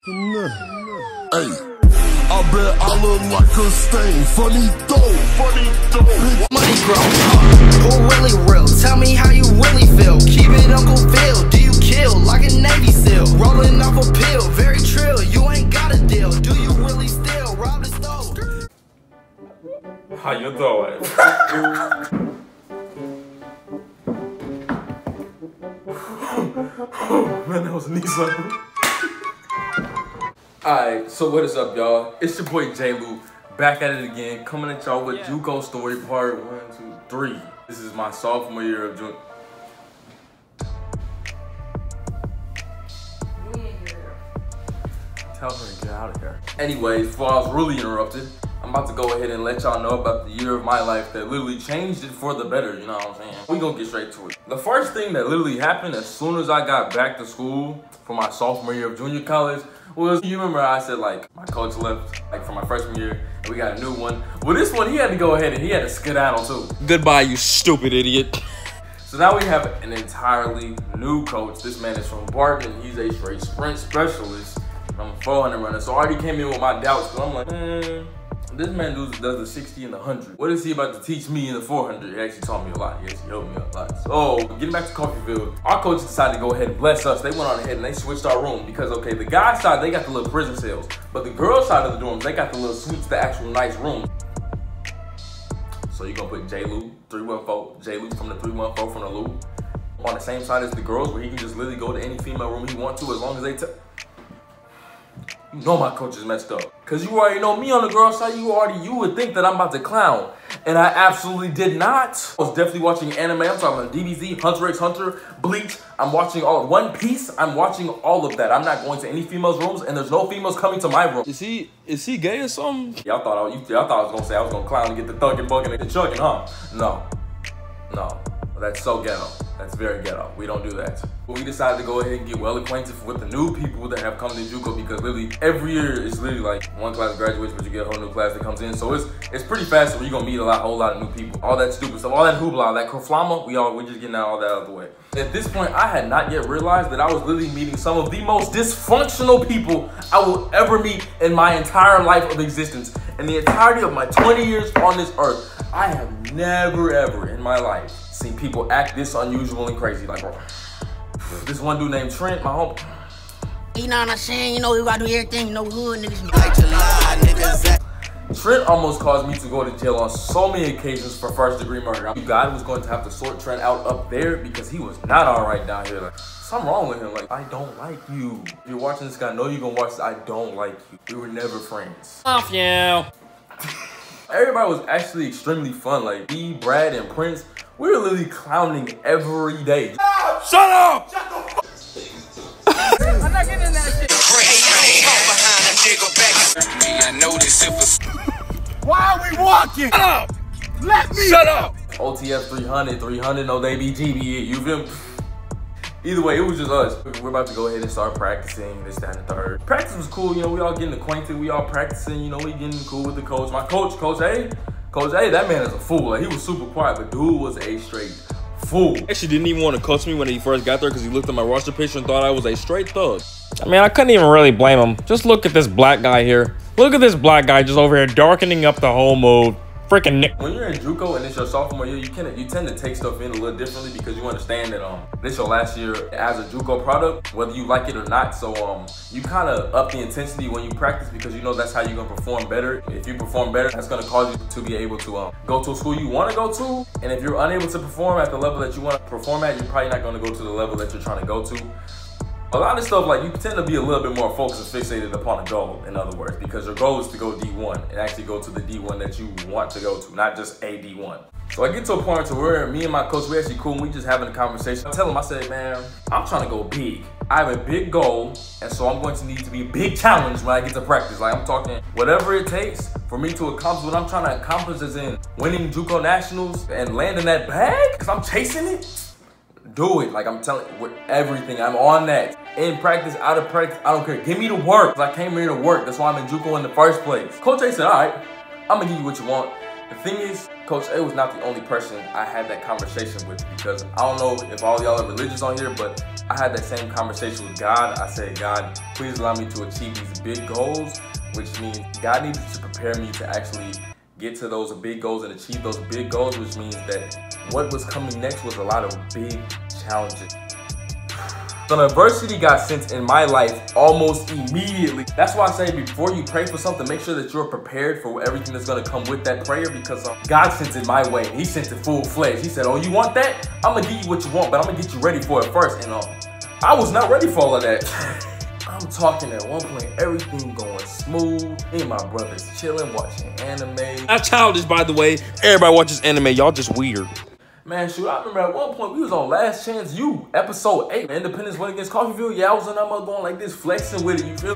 Hey, I bet I look like a stain. Funny dope. Money grow. Who really real? Tell me how you really feel. Keep it Uncle Phil. Do you kill like a Navy SEAL? Rolling off a pill, very trill. You ain't got a deal. Do you really steal? Rob the stove. How you doing? Man, that was a knee slapper. Alright, so what is up, y'all? It's your boy J. Lou, back at it again, coming at y'all with Juco story part 1, 2, 3. This is my sophomore year of Juco. Tell her to get out of here. Anyways, before I was really interrupted, I'm about to go ahead and let y'all know about the year of my life that literally changed it for the better, you know what I'm saying? We gonna get straight to it. The first thing that literally happened as soon as I got back to school for my sophomore year of junior college was, you remember I said like my coach left like for my freshman year and we got a new one. Well, this one he had to go ahead and he had to skedaddle too. Goodbye, you stupid idiot. So now we have an entirely new coach. This man is from Barton. He's a straight sprint specialist. I'm a 400 runner, so I already came in with my doubts because I'm like, this man does the 60 and the 100. What is he about to teach me in the 400? He actually taught me a lot. Yes, he helped me a lot. So, getting back to Coffeyville, our coach decided to go ahead and bless us. They went on ahead and they switched our room because, okay, the guys' side, they got the little prison cells. But the girls' side of the dorms, they got the little suites, the actual nice rooms. So you're gonna put J. Lou, 314, J. Lou from the 314 from the Lou, on the same side as the girls where he can just literally go to any female room he wants to as long as they You know my coach is messed up. Cause you already know me on the girl side, you would think that I'm about to clown. And I absolutely did not. I was definitely watching anime. I'm talking about DBZ, Hunter x Hunter, Bleach. I'm watching all One Piece. I'm watching all of that. I'm not going to any females' rooms and there's no females coming to my room. Is he gay or something? Y'all thought I was gonna say I was gonna clown and get the thugging, bugging, and chugging, huh? No. That's so ghetto. That's very ghetto. We don't do that. But we decided to go ahead and get well acquainted with the new people that have come to Juco because literally every year is literally like one class graduates, but you get a whole new class that comes in. So it's pretty fast where you're gonna meet a whole lot of new people. All that stupid stuff, all that hoopla, that kerflama, we're just getting all that out of the way. At this point, I had not yet realized that I was literally meeting some of the most dysfunctional people I will ever meet in my entire life of existence. In the entirety of my 20 years on this earth, I have never ever in my life seen people act this unusual and crazy. Like, bro, this one dude named Trent, my homie. You know what I'm saying? You know, we gotta do everything. You know, hood niggas like to lie, niggas. Trent almost caused me to go to jail on so many occasions for first-degree murder. You guys was going to have to sort Trent out up there because he was not all right down here. Like, something wrong with him. Like, I don't like you. If you're watching this guy, I know you're gonna watch this. I don't like you. We were never friends. Off you. Everybody was actually extremely fun. Like, me, Brad, and Prince, we were literally clowning every day. Shut up! I'm not getting that shit. Why are we walking? Shut up! Let me shut up! OTF 300, no they BGB, you feel me? Either way, it was just us. We're about to go ahead and start practicing this, that, and the third. Practice was cool, you know, we all getting acquainted, we all practicing, you know, we getting cool with the coach. My coach, Coach A, that man is a fool. Like, he was super quiet, but dude was a straight fool. Actually didn't even want to coach me when he first got there because he looked at my roster picture and thought I was a straight thug. I mean, I couldn't even really blame him. Just look at this black guy here. Look at this black guy just over here darkening up the whole mood. Freaking Nick. When you're in Juco and it's your sophomore year, you tend to take stuff in a little differently because you understand that this your last year as a Juco product, whether you like it or not. So you kind of up the intensity when you practice because you know that's how you're gonna perform better. If you perform better, that's gonna cause you to be able to go to a school you want to go to. And if you're unable to perform at the level that you want to perform at, you're probably not gonna go to the level that you're trying to go to. A lot of stuff, like, you tend to be a little bit more focused and fixated upon a goal, in other words, because your goal is to go D1 and actually go to the D1 that you want to go to, not just a D1. So I get to a point to where me and my coach, we actually cool, and we just having a conversation. I tell him, I said, man, I'm trying to go big. I have a big goal, and so I'm going to need to be a big challenge when I get to practice. Like, I'm talking whatever it takes for me to accomplish what I'm trying to accomplish, as in winning Juco Nationals and landing that bag, because I'm chasing it. Do it. Like, I'm telling you, with everything, I'm on that. In practice, out of practice, I don't care. Give me the work. I came here to work. That's why I'm in Juco in the first place. Coach A said, all right, I'm gonna give you what you want. The thing is, Coach A was not the only person I had that conversation with, because I don't know if all y'all are religious on here, but I had that same conversation with God. I said, God, please allow me to achieve these big goals, which means God needed to prepare me to actually get to those big goals and achieve those big goals, which means that what was coming next was a lot of big challenges. So adversity got sent in my life almost immediately. That's why I say before you pray for something, make sure that you're prepared for everything that's gonna come with that prayer, because God sent it my way. He sent it full-fledged. He said, oh, you want that? I'm gonna give you what you want, but I'm gonna get you ready for it first. And I was not ready for all of that. I'm talking at one point, everything going smooth. Me and my brothers chilling, watching anime. Not childish, by the way. Everybody watches anime. Y'all just weird. Man, shoot, I remember at one point we was on Last Chance U, episode 8. Independence went against Coffeeville. Yeah, I was on that mother going like this, flexing with it, you feel?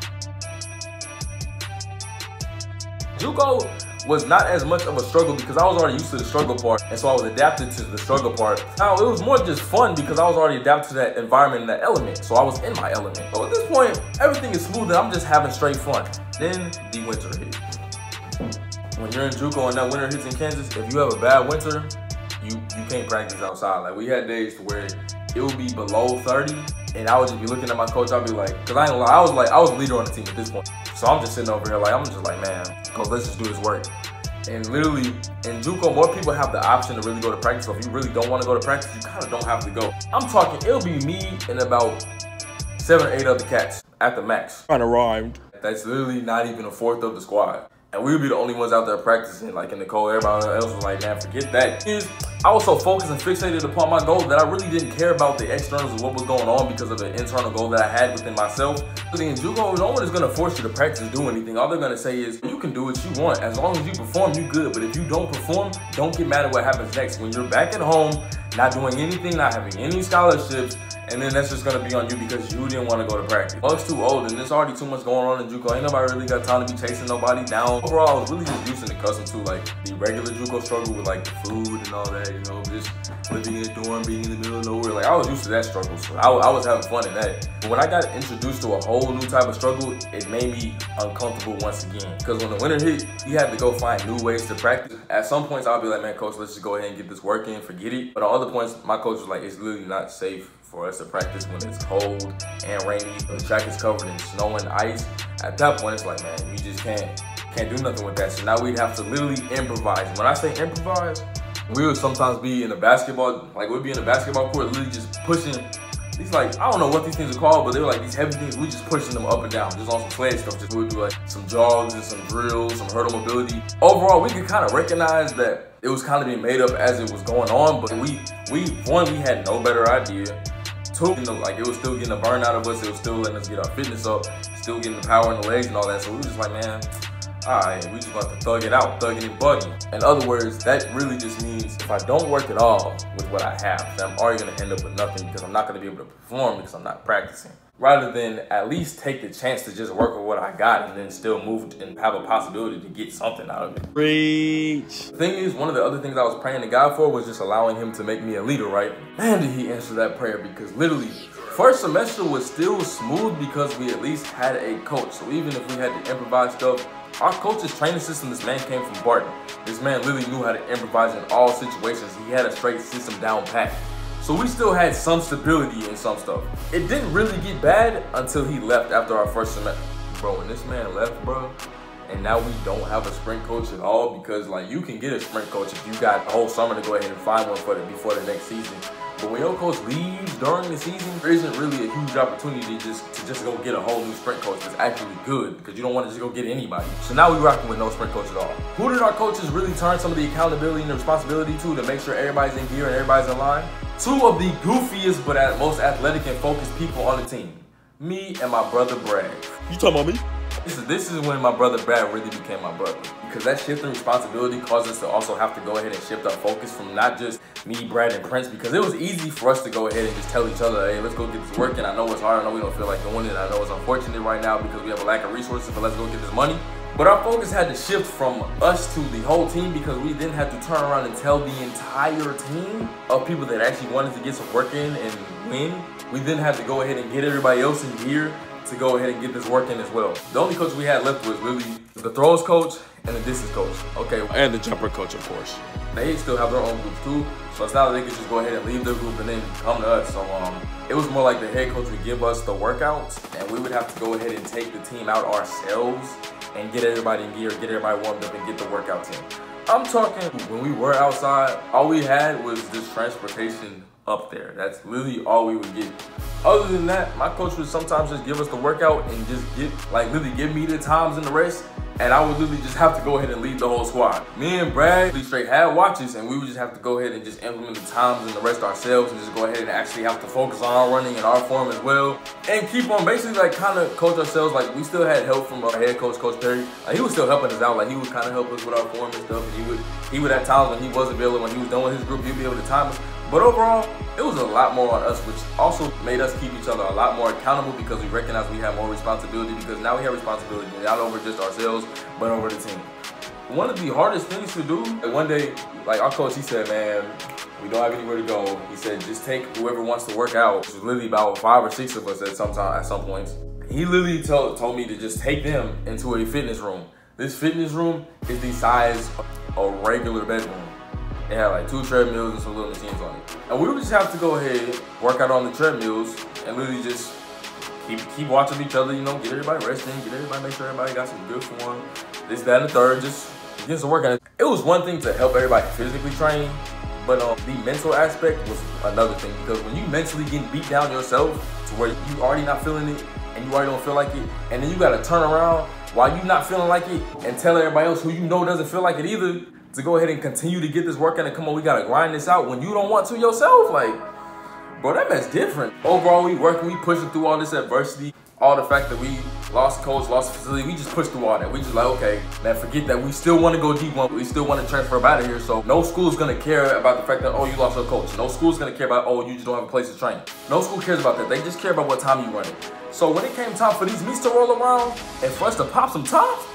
Juco was not as much of a struggle because I was already used to the struggle part, and so I was adapted to the struggle part. Now, it was more just fun because I was already adapted to that environment and that element, so I was in my element. So at this point, everything is smooth and I'm just having straight fun. Then the winter hit. When you're in Juco and that winter hits in Kansas, if you have a bad winter, you can't practice outside. Like, we had days to where it would be below 30, and I would just be looking at my coach. I'd be like, cause I ain't gonna lie, I was the leader on the team at this point. So I'm just sitting over here like, I'm just like, man, coach, let's just do this work. And literally, in Juco, more people have the option to really go to practice. So if you really don't want to go to practice, you kind of don't have to go. I'm talking, it'll be me and about 7 or 8 other cats at the max. Kind of rhymed. That's literally not even a fourth of the squad. And we would be the only ones out there practicing, like in the cold. Everybody else was like, man, forget that. I was so focused and fixated upon my goal that I really didn't care about the externals of what was going on because of the internal goal that I had within myself. But in Juco, no one is gonna force you to practice do anything. All they're gonna say is, you can do what you want. As long as you perform, you good. But if you don't perform, don't get mad at what happens next. When you're back at home, not doing anything, not having any scholarships, and then that's just gonna be on you because you didn't want to go to practice. Buck's too old and there's already too much going on in Juco. Ain't nobody really got time to be chasing nobody down. Overall, I was really just used and accustomed to like the regular Juco struggle with like the food and all that, you know, just living in a dorm, being in the middle of nowhere. Like, I was used to that struggle, so I was having fun in that. But when I got introduced to a whole new type of struggle, it made me uncomfortable once again. Because when the winter hit, you had to go find new ways to practice. At some points, I'll be like, man, coach, let's just go ahead and get this work in, forget it. But at other points, my coach was like, it's literally not safe for us to practice when it's cold and rainy. The track is covered in snow and ice. At that point, it's like, man, we just can't do nothing with that. So now we'd have to literally improvise. When I say improvise, we would sometimes be in a basketball, like we'd be in a basketball court, literally just pushing these, like, I don't know what these things are called, but they were like these heavy things. We just pushing them up and down, just on some sledge stuff. Just we'd do like some jogs and some drills, some hurdle mobility. Overall, we could kind of recognize that it was kind of being made up as it was going on, but we had no better idea. 2, you know, like, it was still getting a burn out of us. It was still letting us get our fitness up, still getting the power in the legs and all that. So we were just like, man, all right, we just got to thug it out, thugging and bugging. In other words, that really just means if I don't work at all with what I have, then I'm already gonna end up with nothing because I'm not gonna be able to perform because I'm not practicing. Rather than at least take the chance to just work with what I got and then still move and have a possibility to get something out of it. Preach. The thing is, one of the other things I was praying to God for was just allowing him to make me a leader, right? Man, did he answer that prayer, because literally, first semester was still smooth because we at least had a coach. So even if we had to improvise stuff, our coach's training system, this man came from Barton. This man literally knew how to improvise in all situations. He had a straight system down pat. So we still had some stability in some stuff. It didn't really get bad until he left after our first semester. Bro, when this man left, bro, and now we don't have a sprint coach at all, because like, you can get a sprint coach if you got a whole summer to go ahead and find one before the next season. But when your coach leaves during the season, there isn't really a huge opportunity to just go get a whole new sprint coach that's actually good, because you don't want to just go get anybody. So now we're rocking with no sprint coach at all. Who did our coaches really turn some of the accountability and the responsibility to make sure everybody's in gear and everybody's in line? 2 of the goofiest but most athletic and focused people on the team. Me and my brother Brad. You talking about me? This is when my brother Brad really became my brother. Because that shift in responsibility caused us to also have to go ahead and shift our focus from not just me, Brad, and Prince, because it was easy for us to go ahead and just tell each other, hey, let's go get this work. And I know it's hard, I know we don't feel like doing it, I know it's unfortunate right now because we have a lack of resources, but let's go get this money. But our focus had to shift from us to the whole team, because we then had to turn around and tell the entire team of people that actually wanted to get some work in and win. We then had to go ahead and get everybody else in gear to go ahead and get this work in as well. The only coach we had left was really the throws coach and the distance coach. Okay. And the jumper coach, of course. They still have their own groups too. So it's not like they could just go ahead and leave their group and then come to us. So it was more like the head coach would give us the workouts and we would have to go ahead and take the team out ourselves and get everybody in gear, get everybody warmed up and get the workouts in. I'm talking when we were outside, all we had was this transportation up there. That's literally all we would get. Other than that, my coach would sometimes just give us the workout and just literally give me the times and the rest. And I would literally just have to go ahead and lead the whole squad. Me and Brad, we straight had watches and we would just have to go ahead and just implement the times and the rest ourselves and just go ahead and actually have to focus on our running and our form as well. And keep on basically like kind of coach ourselves. Like we still had help from our head coach, Coach Perry. Like he was still helping us out. Like he would kind of help us with our form and stuff. And he would at times when he was available, when he was done with his group, he'd be able to time us. But overall, it was a lot more on us, which also made us keep each other a lot more accountable because we recognized we had more responsibility because now we have responsibility not over just ourselves, but over the team. One of the hardest things to do, like one day, like our coach, he said, man, we don't have anywhere to go. He said, just take whoever wants to work out, which was literally about 5 or 6 of us at some points. He literally told me to just take them into a fitness room. This fitness room is the size of a regular bedroom. It had like 2 treadmills and some little machines on it. And we would just have to go ahead, work out on the treadmills, and literally just keep watching each other, you know, get everybody resting, make sure everybody got some good form. This, that, and the third, just get some work on it. It was one thing to help everybody physically train, but the mental aspect was another thing. Because when you mentally getting beat down yourself to where you already not feeling it, and you already don't feel like it, and then you gotta turn around while you not feeling like it and tell everybody else who you know doesn't feel like it either, to go ahead and continue to get this work in and come on, we gotta grind this out when you don't want to yourself. Like, bro, that mess different. Overall, we working, we pushing through all this adversity, all the fact that we lost coach, lost facility, we just pushed through all that. We just like, okay, man, forget that. We still want to go D1. We still want to transfer out of here. So no school's gonna care about the fact that, oh, you lost your coach. No school's gonna care about, oh, you just don't have a place to train. No school cares about that. They just care about what time you running. So when it came time for these meets to roll around and for us to pop some tops,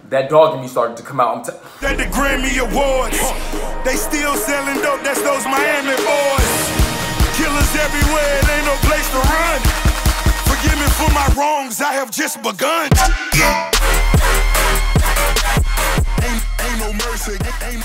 that dog in me started to come out. At the Grammy Awards, they still selling dope, that's those Miami boys. Killers everywhere, it ain't no place to run. Forgive me for my wrongs, I have just begun. Ain't no mercy, ain't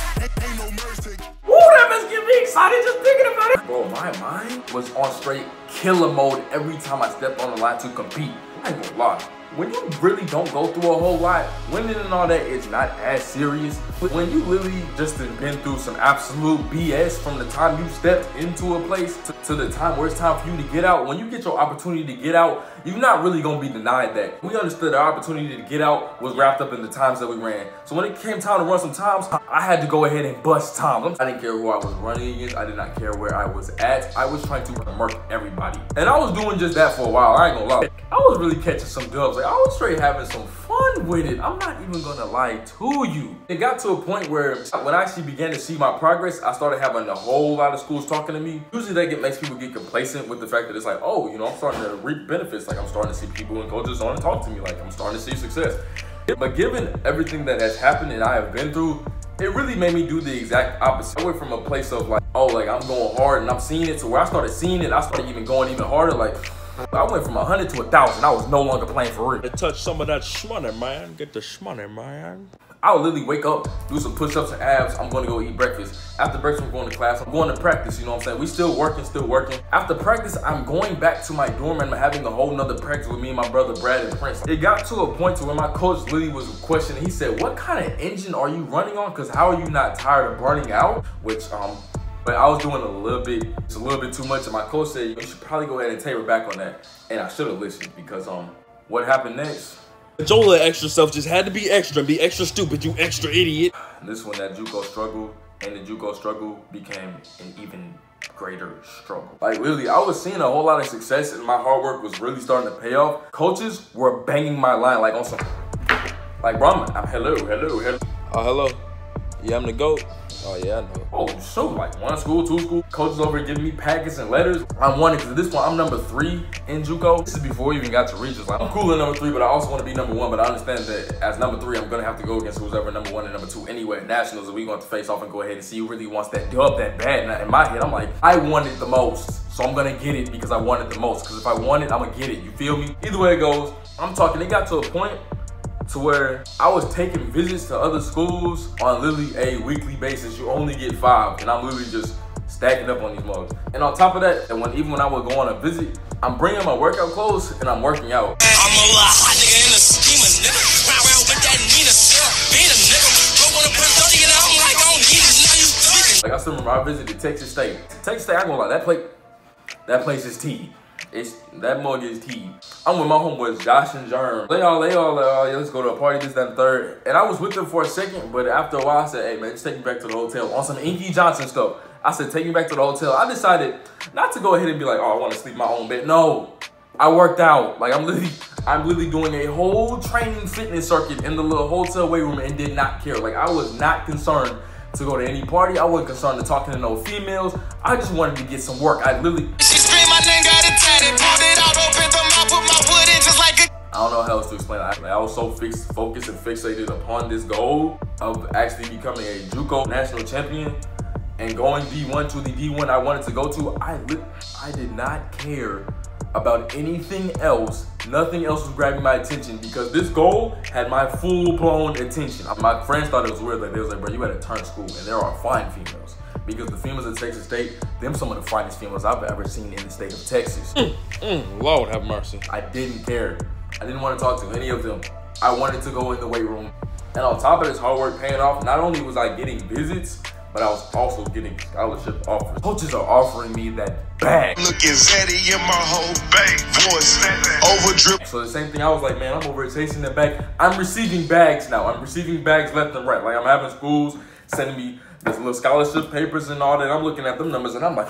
no mercy. Woo, that must get me excited just thinking about it. Bro, my mind was on straight killer mode every time I stepped on the line to compete. I ain't gonna lie. When you really don't go through a whole lot, winning and all that is not as serious. But when you literally just been through some absolute BS from the time you stepped into a place to the time where it's time for you to get out, when you get your opportunity to get out, you're not really gonna be denied that. We understood our opportunity to get out was wrapped up in the times that we ran. So when it came time to run some times, I had to go ahead and bust times. I didn't care who I was running against. I did not care where I was at. I was trying to murk everybody. And I was doing just that for a while, I ain't gonna lie. I was really catching some dubs. Like, I was straight having some fun with it. I'm not even gonna lie to you. It got to a point where when I actually began to see my progress, I started having a whole lot of schools talking to me. Usually that makes people get complacent with the fact that it's like, oh, you know, I'm starting to reap benefits. Like, I'm starting to see people and coaches on and talk to me. Like, I'm starting to see success. But given everything that has happened and I have been through, it really made me do the exact opposite. I went from a place of like, oh, like I'm going hard and I'm seeing it, to where I started seeing it. I started even going even harder. Like, I went from 100 to 1,000. I was no longer playing for real. Touch some of that shmoney, man. Get the shmoney, man. I would literally wake up, do some push-ups and abs. I'm going to go eat breakfast. After breakfast, I'm going to class. I'm going to practice, you know what I'm saying? We still working. After practice, I'm going back to my dorm and I'm having a whole nother practice with me and my brother, Brad and Prince. It got to a point to where my coach literally was questioning. He said, what kind of engine are you running on? Because how are you not tired of burning out? Which, but I was doing a little bit too much, and my coach said, you should probably go ahead and taper back on that. And I should have listened, because what happened next? Your little extra self just had to be extra stupid, you extra idiot. This one, that Juco struggle, and the Juco struggle became an even greater struggle. Like, really, I was seeing a whole lot of success, and my hard work was really starting to pay off. Coaches were banging my line like on some, like, bro, I'm hello. Oh, hello. Yeah, I'm the GOAT. Oh yeah, I know. Oh shoot, like 1 school, 2 school. Coaches over here giving me packets and letters. I'm wanting, because at this point, I'm number 3 in Juco. This is before we even got to regions. Like, I'm cool at number 3, but I also want to be number 1. But I understand that as number 3, I'm going to have to go against who's ever number 1 and number 2 anyway. Nationals, and we're going to face off and go ahead and see who really wants that dub that bad. And in my head, I'm like, I want it the most. So I'm going to get it because I want it the most. Because if I want it, I'm going to get it. You feel me? Either way it goes, I'm talking, it got to a point to where I was taking visits to other schools on literally a weekly basis. You only get 5, and I'm literally just stacking up on these mugs. And on top of that, even when I would go on a visit, I'm bringing my workout clothes and I'm working out. I'm a hot nigga in the schema, nigga. Ride around with that Nina syrup, being a nigga. Go on a put 30 and I'm like, I don't need it, now you thuggin'. Like I still remember I visited Texas State. Texas State, I ain't gonna lie, that place is tea. That mug is tea. I'm with my homeboys, Josh and Germ. They all, yeah, let's go to a party, this, that, and third. And I was with them for a second, but after a while I said, hey man, just take me back to the hotel on some Inky Johnson stuff. I said, take me back to the hotel. I decided not to go ahead and be like, oh, I want to sleep in my own bed. No, I worked out. Like I'm literally doing a whole training fitness circuit in the little hotel weight room and did not care. Like I was not concerned to go to any party. I wasn't concerned to talking to no females. I just wanted to get some work. I literally, my name got it tatted, pulled it out, opened the mouth, put my wood in just like a... I don't know how else to explain it. I was so focused and fixated upon this goal of actually becoming a Juco national champion and going D1 to the D1 I wanted to go to. I did not care about anything else. Nothing else was grabbing my attention because this goal had my full-blown attention. My friends thought it was weird. Like they was like, bro, you had to turn school, and there are fine females. Because the females at Texas State, them some of the finest females I've ever seen in the state of Texas. Lord have mercy. I didn't care. I didn't want to talk to any of them. I wanted to go in the weight room. And on top of this hard work paying off, not only was I getting visits, but I was also getting scholarship offers. Coaches are offering me that bag. Looking Zeddy in my whole bag. Voice over drip. So the same thing, I was like, man, I'm over here chasing the bag. I'm receiving bags now. I'm receiving bags left and right. Like I'm having schools sending me this little scholarship papers and all that. I'm looking at them numbers and I'm like,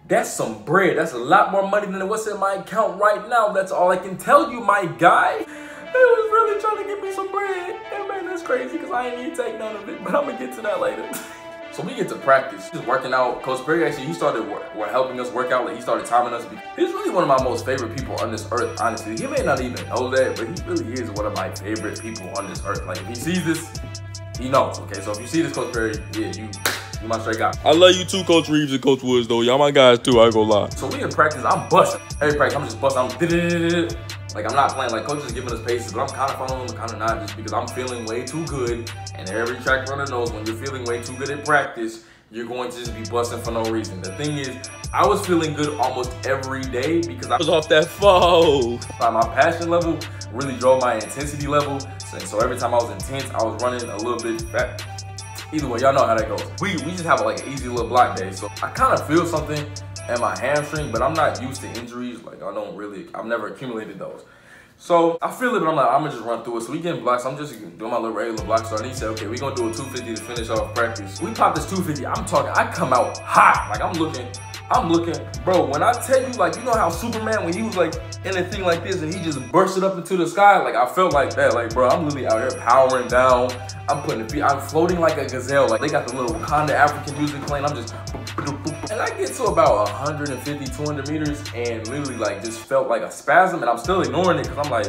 that's some bread. That's a lot more money than what's in my account right now. That's all I can tell you, my guy. They was really trying to give me some bread. And man, that's crazy because I ain't even take none of it. But I'm going to get to that later. So we get to practice. Just working out. Coach Perry actually, he started helping us work out. Like he started timing us. He's really one of my most favorite people on this earth, honestly. He may not even know that, but he really is one of my favorite people on this earth. Like if he sees this, he knows, okay? So if you see this, Coach Perry, yeah, you my straight guy. I love you too, Coach Reeves and Coach Woods, though. Y'all my guys too, I ain't gonna lie. So we in practice, I'm busting. Every practice, I'm just busting. I'm like I'm not playing. Like coach is giving us paces, but I'm kind of following them, kind of not, just because I'm feeling way too good. And every track runner knows when you're feeling way too good at practice, you're going to just be busting for no reason. The thing is, I was feeling good almost every day because I was off that foe. My passion level really drove my intensity level. So every time I was intense, I was running a little bit fat. Either way, y'all know how that goes. We just have like an easy little block day. So I kind of feel something in my hamstring, but I'm not used to injuries. Like I've never accumulated those. So I feel it, but I'm like, I'm gonna just run through it. So we getting blocks. I'm just doing my little regular block start. And he said, okay, we're gonna do a 250 to finish off practice. We pop this 250. I'm talking, I come out hot. Like I'm looking, bro, when I tell you, like, you know how Superman, when he was like in a thing like this and he just bursted up into the sky, like I felt like that. Like, bro, I'm literally out here powering down. I'm floating like a gazelle. Like they got the little Wakanda African music playing. I'm just, and I get to about 150, 200 meters and literally like just felt like a spasm, and I'm still ignoring it because I'm like,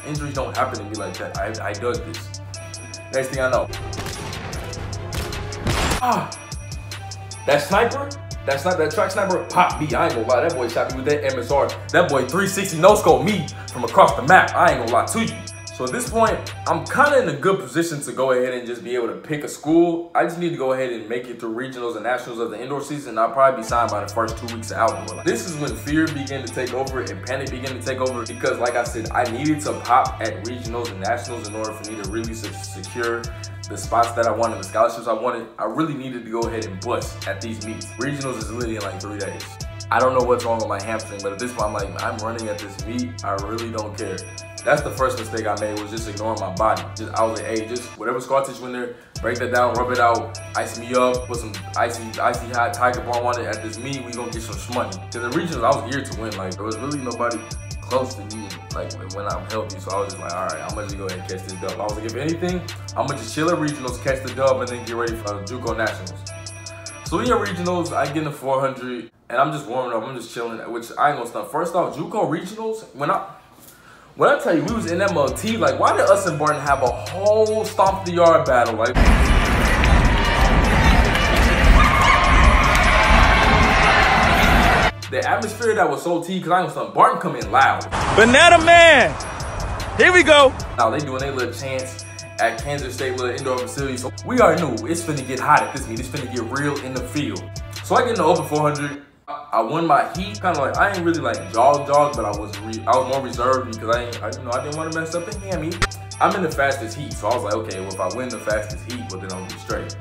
injuries don't happen to me like that. I dug this. Next thing I know, that track sniper popped me. I ain't gonna lie, that boy shot me with that MSR. That boy 360 no-scope me from across the map. I ain't gonna lie to you. So at this point, I'm kind of in a good position to go ahead and just be able to pick a school. I just need to go ahead and make it through regionals and nationals of the indoor season. I'll probably be signed by the first 2 weeks of outdoor. This is when fear began to take over and panic began to take over because, like I said, I needed to pop at regionals and nationals in order for me to really secure the spots that I wanted, the scholarships I wanted. I really needed to go ahead and bust at these meets. Regionals is literally in like 3 days. I don't know what's wrong with my hamstring, but at this point, I'm like, I'm running at this meet. I really don't care. That's the first mistake I made, was just ignoring my body. I was like, hey, just whatever scar tissue in there, break that down, rub it out, ice me up, put some icy hot Tiger Balm on it. At this meet, we gonna get some shmoney. Because in regionals, I was geared to win. Like, there was really nobody close to me, like when I'm healthy. So I was just like, all right, I'm gonna just go ahead and catch this dub. I was like, if anything, I'm gonna just chill at regionals, catch the dub, and then get ready for Juco nationals. So we at regionals, I get in the 400, and I'm just warming up. I'm just chilling, which I ain't gonna stunt. First off, Juco regionals, when I tell you we was in that MLT, like why did us and Barton have a whole stomp the yard battle? Like. The atmosphere that was so T, because I was something. Barton come in loud. Banana Man! Here we go! Now they doing their little chants at Kansas State little indoor facility. So we already knew it's finna get hot at this meet. It's finna get real in the field. So I get in the open 400. I won my heat. Kind of like, I ain't really like jog, but I was more reserved because I didn't want to mess up the hammy. I'm in the fastest heat. So I was like, okay, well if I win the fastest heat, well then I'll be straight.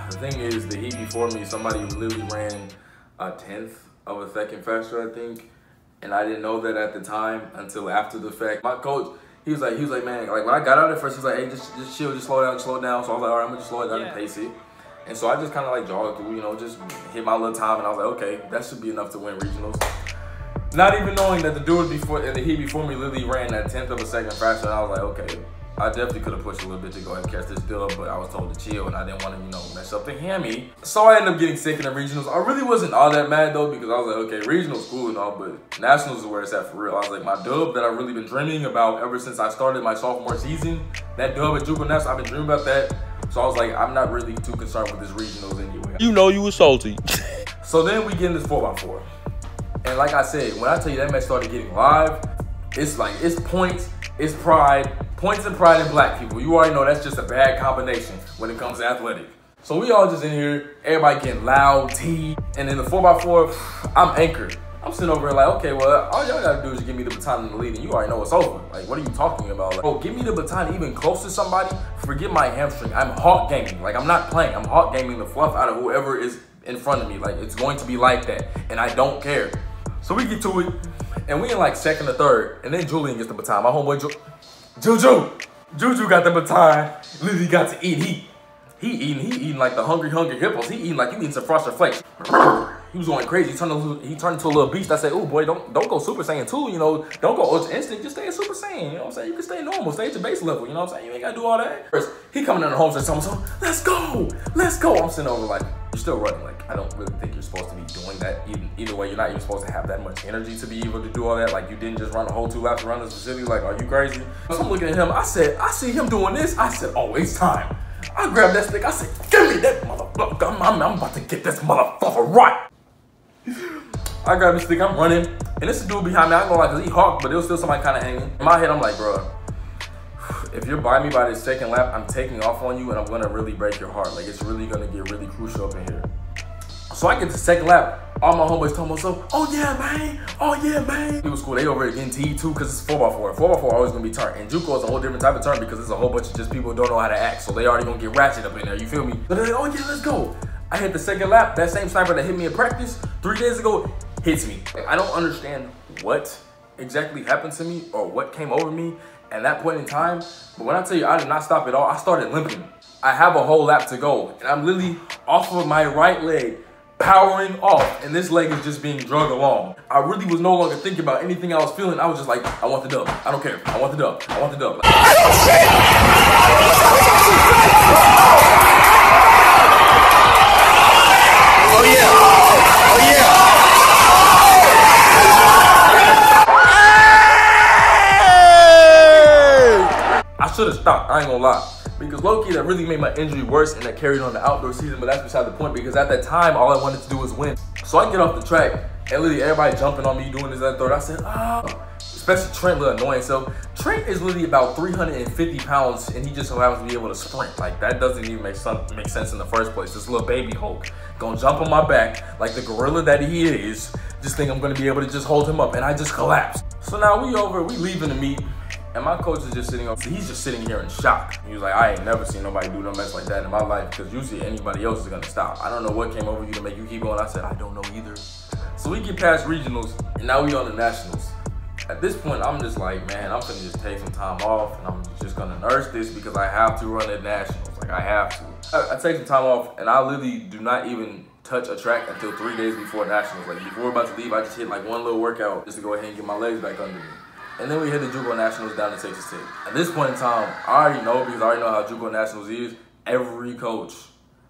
The thing is, the heat before me, somebody literally ran a 1/10 of a second faster, I think, and I didn't know that at the time until after the fact. My coach, he was like, man, like when I got out at first, he's like, hey, just chill, just slow down. So I was like, all right, I'm gonna just slow it down and pace it. And so I just kind of like jogged through, you know, just hit my little time, and I was like, okay, that should be enough to win regionals. Not even knowing that the dude before and the heat before me literally ran that 1/10 of a second faster, and I was like, okay, I definitely could have pushed a little bit to go ahead and catch this dub, but I was told to chill, and I didn't want to, you know, mess up the hammy. So I ended up getting sick in the regionals. I really wasn't all that mad though, because I was like, okay, regionals cool and all, but nationals is where it's at for real. I was like, my dub that I've really been dreaming about ever since I started my sophomore season, that dub at Juco Nationals, I've been dreaming about that. So I was like, I'm not really too concerned with this regionals anyway. You know you was salty. So then we get in this 4x4. And like I said, when I tell you that match started getting live, it's like, it's points, it's pride, points and pride in black people. You already know that's just a bad combination when it comes to athletic. So we all just in here, everybody getting loud, T, and in the 4x4, I'm anchored. I'm sitting over here like, okay, well, all y'all gotta do is give me the baton in the lead, and you already know it's over. Like, what are you talking about? Like, oh, give me the baton even close to somebody, forget my hamstring. I'm hawk gaming. Like, I'm not playing. I'm hawk gaming the fluff out of whoever is in front of me. Like, it's going to be like that, and I don't care. So we get to it, and we in like second or third, and then Julian gets the baton. My homeboy Juju got the baton. Literally got to eat. He eating like the hungry hippos. He eating like you eating some Frosted Flakes. He was going crazy. He turned into a little beast. I said, oh boy, don't go Super Saiyan 2, you know, don't go Ultra Instinct, just stay at Super Saiyan, you know what I'm saying? You can stay normal, stay at your base level, you know what I'm saying? You ain't gotta do all that. First, he coming in the home and telling me, let's go. I'm sitting over like, you're still running. Like, I don't really think you're supposed to be doing that. Either way, you're not even supposed to have that much energy to be able to do all that. Like, you didn't just run a whole 2 laps around this facility. Like, are you crazy? So I'm looking at him, I said, I see him doing this. I said, oh, it's time. I grabbed that stick, I said, give me that motherfucker. I'm about to get this motherfucker right. I grabbed the stick, I'm running, and this dude behind me, I ain't gonna lie, cause he hawked, but there was still somebody kind of hanging. In my head, I'm like, bro, if you're by me by this second lap, I'm taking off on you, and I'm gonna really break your heart. Like, it's really gonna get really crucial up in here. So I get to second lap, all my homeboys told me, so, oh yeah, man. It was cool, they over here getting T too, cause it's 4x4. 4x4 always gonna be turned, and Juco is a whole different type of turn because it's a whole bunch of just people who don't know how to act, so they already gonna get ratchet up in there, you feel me? So they're like, oh yeah, let's go. I hit the second lap, that same sniper that hit me in practice 3 days ago hits me. Like, I don't understand what exactly happened to me or what came over me at that point in time, but when I tell you I did not stop at all, I started limping. I have a whole lap to go, and I'm literally off of my right leg, powering off, and this leg is just being drug along. I really was no longer thinking about anything I was feeling. I was just like, I want the dub. I don't care. I want the dub. I want the dub. Oh yeah. I should have stopped, I ain't gonna lie. Because low-key, that really made my injury worse, and that carried on the outdoor season, but that's beside the point, because at that time, all I wanted to do was win. So I get off the track, and literally everybody jumping on me, doing this, that, and third. I said, especially Trent, little annoying. So Trent is literally about 350 pounds, and he just so happens to be able to sprint. Like, that doesn't even make sense in the first place. This little baby Hulk gonna jump on my back like the gorilla that he is, just think I'm gonna be able to just hold him up, and I just collapsed. So now we leaving the meet, and my coach is just sitting up, he's just sitting here in shock. He was like, I ain't never seen nobody do no mess like that in my life, because usually anybody else is gonna stop. I don't know what came over you to make you keep going. I said, I don't know either. So we get past regionals, and now we on the nationals. At this point, I'm just like, man, I'm gonna just take some time off, and I'm just gonna nurse this because I have to run at nationals. Like, I have to. I take some time off, and I literally do not even touch a track until 3 days before nationals. Like before we're about to leave, I just hit like one little workout just to go ahead and get my legs back under me. And then we hit the Juco Nationals down in Texas Tech. At this point in time, I already know, because I already know how Juco Nationals is. Every coach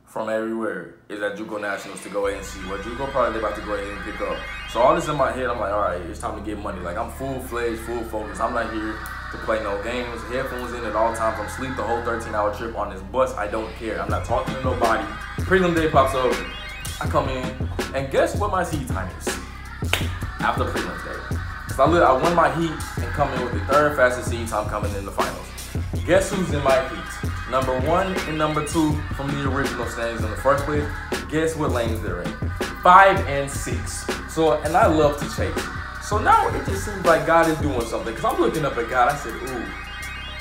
from everywhere is at Juco Nationals to go ahead and see what Juco probably about to go ahead and pick up. So all this in my head, I'm like, all right, it's time to get money. Like I'm full-fledged, full focus. I'm not here to play no games, headphones in at all times. I'm asleep the whole 13-hour trip on this bus. I don't care. I'm not talking to nobody. Prelim day pops up. I come in, and guess what my seed time is after prelims day? I won my heat and come in with the 3rd fastest seed time coming in the finals. Guess who's in my heat? Number 1 and number 2 from the original standings in the first place. Guess what lanes they're in? 5 and 6. So, and I love to chase. So now it just seems like God is doing something. Because I'm looking up at God. I said, ooh.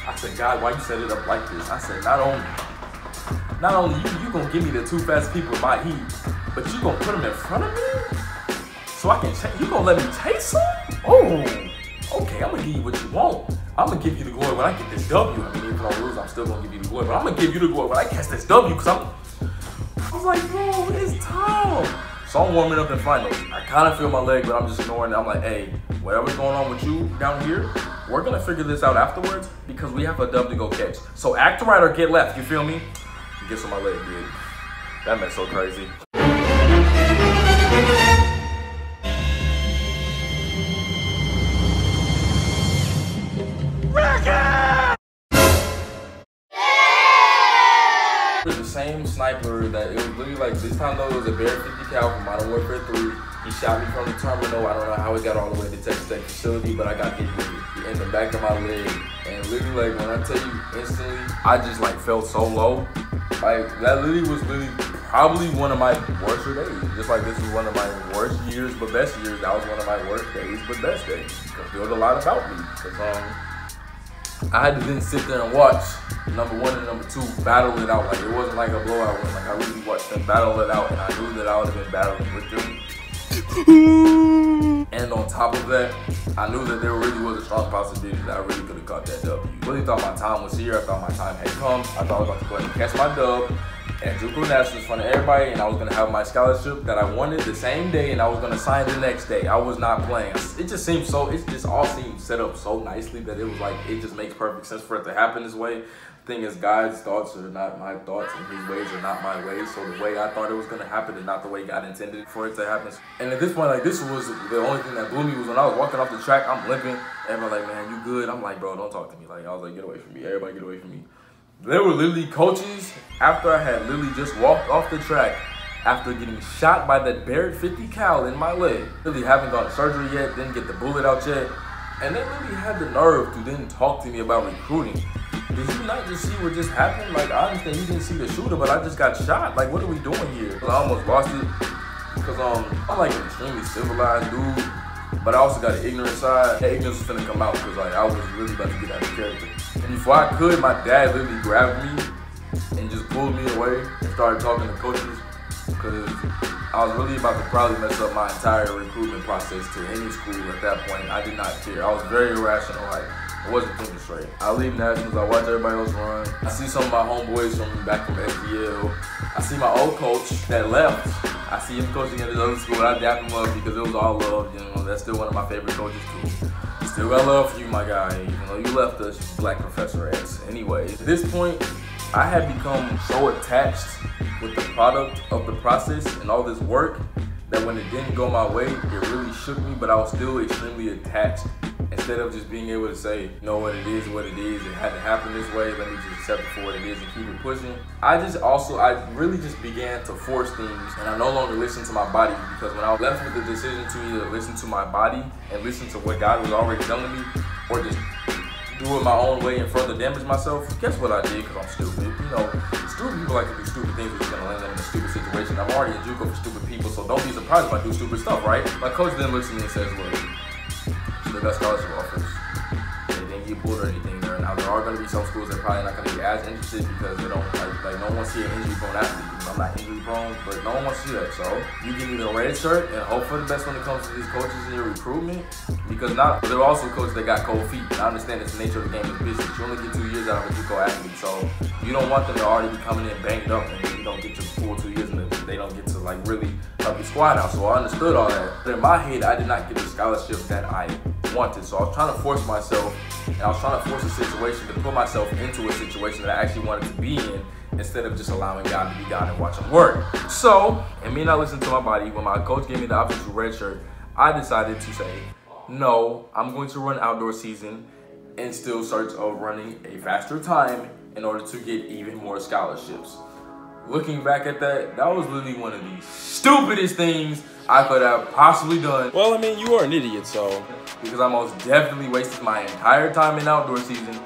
I said, God, why you set it up like this? I said, not only you gonna give me the 2 fastest people in my heat, but you gonna put them in front of me? So I can chase. You gonna let me chase them? Oh, okay, I'm gonna give you what you want. I'm gonna give you the glory when I get this W. I mean, if I lose, I'm still gonna give you the glory, but I'm gonna give you the glory when I catch this W, because I was like, bro, it's time. So I'm warming up in finals. I kind of feel my leg, but I'm just ignoring it. I'm like, hey, whatever's going on with you down here, we're gonna figure this out afterwards, because we have a W to go catch. So act right or get left, you feel me? Guess what my leg did? That meant so crazy. The same sniper that it was literally like, this time though it was a Bear 50 cal from Modern Warfare 3. He shot me from the terminal. I don't know how he got all the way to Texas Tech facility, but I got hit with it in the back of my leg. And literally, like, when I tell you instantly, I just like felt so low. Like that literally was probably one of my worst days. Just like this was one of my worst years but best years. That was one of my worst days but best days. Because it was a lot about me. Because I had to then sit there and watch number 1 and number 2 battle it out. Like it wasn't like a blowout win. Like I really watched them battle it out, and I knew that I would have been battling with them. And on top of that, I knew that there really was a strong possibility that I really could have caught that W. Really thought my time was here. I thought my time had come. I thought I was about to go ahead and catch my dub and Juco Nationals in front of everybody, and I was gonna have my scholarship that I wanted the same day, and I was gonna sign the next day. I was not playing. It just seemed so, it just all seemed set up so nicely that it was like, it just makes perfect sense for it to happen this way. The thing is, God's thoughts are not my thoughts, and his ways are not my ways. So the way I thought it was gonna happen is not the way God intended for it to happen. And at this point, like, this was the only thing that blew me was when I was walking off the track, I'm limping. Everybody like, man, you good? I'm like, bro, don't talk to me. Like, I was like, get away from me. Everybody get away from me. There were literally coaches after I had literally just walked off the track after getting shot by that Barrett 50 cal in my leg. Literally haven't gone to surgery yet, didn't get the bullet out yet. And they really had the nerve to then talk to me about recruiting. Did you not just see what just happened? Like, I understand you didn't see the shooter, but I just got shot. Like, what are we doing here? I almost lost it because I'm like an extremely civilized dude, but I also got an ignorant side. That ignorance was finna come out because like I was really about to get out of character. And before I could, my dad literally grabbed me and just pulled me away and started talking to coaches because I was really about to probably mess up my entire recruitment process to any school at that point. I did not care. I was very irrational. Like, I wasn't thinking straight. I leave nationals, I watch everybody else run. I see some of my homeboys from back from SDL. I see my old coach that left. I see him coaching at his other school. I dap him up because it was all love. You know, that's still one of my favorite coaches too. Still got love for you, my guy. Even though you left us, you Black Professor X. Anyway, at this point, I had become so attached with the product of the process and all this work that when it didn't go my way, it really shook me, but I was still extremely attached. Instead of just being able to say, know what it is, it had to happen this way, let me just accept it for what it is and keep it pushing. I really just began to force things, and I no longer listened to my body, because when I was left with the decision to either listen to my body and listen to what God was already telling me, or just do it my own way and further damage myself, guess what I did, because I'm stupid. You know, stupid people like to do stupid things, which is gonna land them in a stupid situation. I'm already in Juco for stupid people, so don't be surprised if I do stupid stuff, right? My coach then looks at me and says, look, they got scholarship offers. They didn't get pulled or anything there. Now there are going to be some schools that are probably not going to be as interested because they don't like no one wants to see an injury prone athlete. You know, I'm not injury prone, but no one wants to see that. So you can either red shirt and hope for the best when it comes to these coaches in your recruitment, because there are also coaches that got cold feet. I understand it's the nature of the game of business. You only get 2 years out of a Juco athlete, so you don't want them to already be coming in banged up and you don't get your full 2 years and they don't get to like really help the squad out. So I understood all that. But in my head, I did not get the scholarship that I wanted. So I was trying to force myself, and I was trying to force a situation to put myself into a situation that I actually wanted to be in, instead of just allowing God to be God and watch him work. So, and me not listening to my body, when my coach gave me the option to redshirt, I decided to say, no, I'm going to run outdoor season and still search of running a faster time in order to get even more scholarships. Looking back at that, that was literally one of the stupidest things I could have possibly done. Well, I mean, you are an idiot, so. Because I most definitely wasted my entire time in outdoor season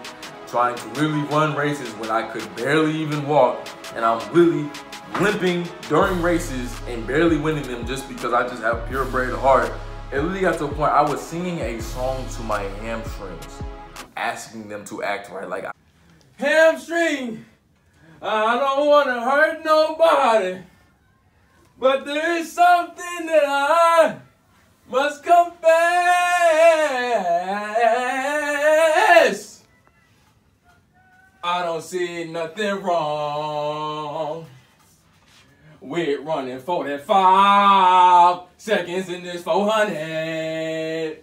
trying to really run races when I could barely even walk, and I'm really limping during races and barely winning them just because I just have purebred heart. It really got to a point I was singing a song to my hamstrings, asking them to act right. Like, hamstring, I don't want to hurt nobody, but there is something that I must confess. I don't see nothing wrong with running 45 seconds in this 400,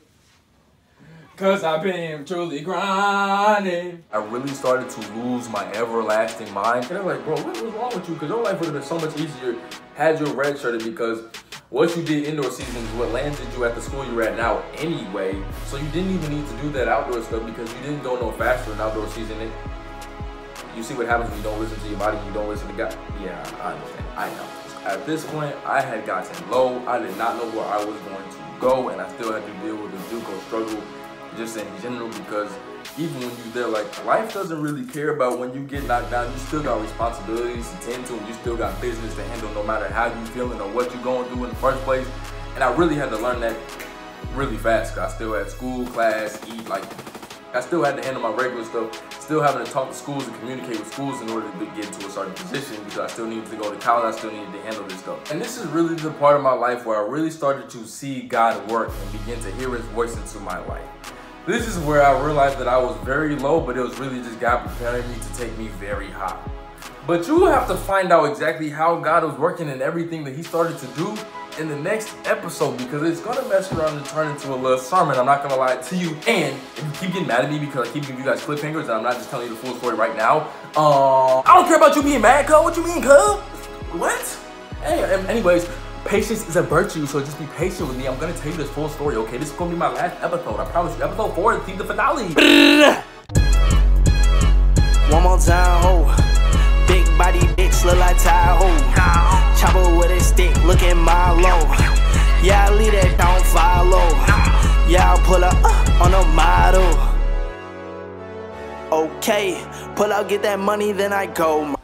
cause I've been truly grinding. I really started to lose my everlasting mind. And I'm like, bro, what was wrong with you? Cause your life would have been so much easier had you redshirted, because what you did indoor season is what landed you at the school you're at now anyway. So you didn't even need to do that outdoor stuff because you didn't go no faster in outdoor season. You see what happens when you don't listen to your body, you don't listen to God. Yeah, I understand, I know. At this point, I had gotten low. I did not know where I was going to go, and I still had to deal with the Juco struggle just in general, because even when you're there, like, life doesn't really care about when you get knocked down. You still got responsibilities to tend to, and you still got business to handle no matter how you feeling or what you're going through in the first place. And I really had to learn that really fast, because I still had school, class, eat, like, I still had to handle my regular stuff, still having to talk to schools and communicate with schools in order to get to a certain position, because I still needed to go to college, I still needed to handle this stuff. And this is really the part of my life where I really started to see God work and begin to hear his voice into my life. This is where I realized that I was very low, but it was really just God preparing me to take me very high. But you have to find out exactly how God was working and everything that he started to do in the next episode, because it's gonna mess around and turn into a little sermon. I'm not gonna lie to you. And if you keep getting mad at me because I keep giving you guys cliffhangers and I'm not just telling you the full story right now, I don't care about you being mad, cuz. What you mean, cuz? What? Hey, anyways, patience is a virtue, so just be patient with me. I'm gonna tell you this full story, okay? This is gonna be my last episode. I promise you. Episode 4 is the finale. One more time, ho. Big body bitch look like Tahoe. Chopper with a stick, look at my low. Yeah, I leave that, don't follow. Yeah, I'll pull up on a model. Okay, pull out, get that money, then I go.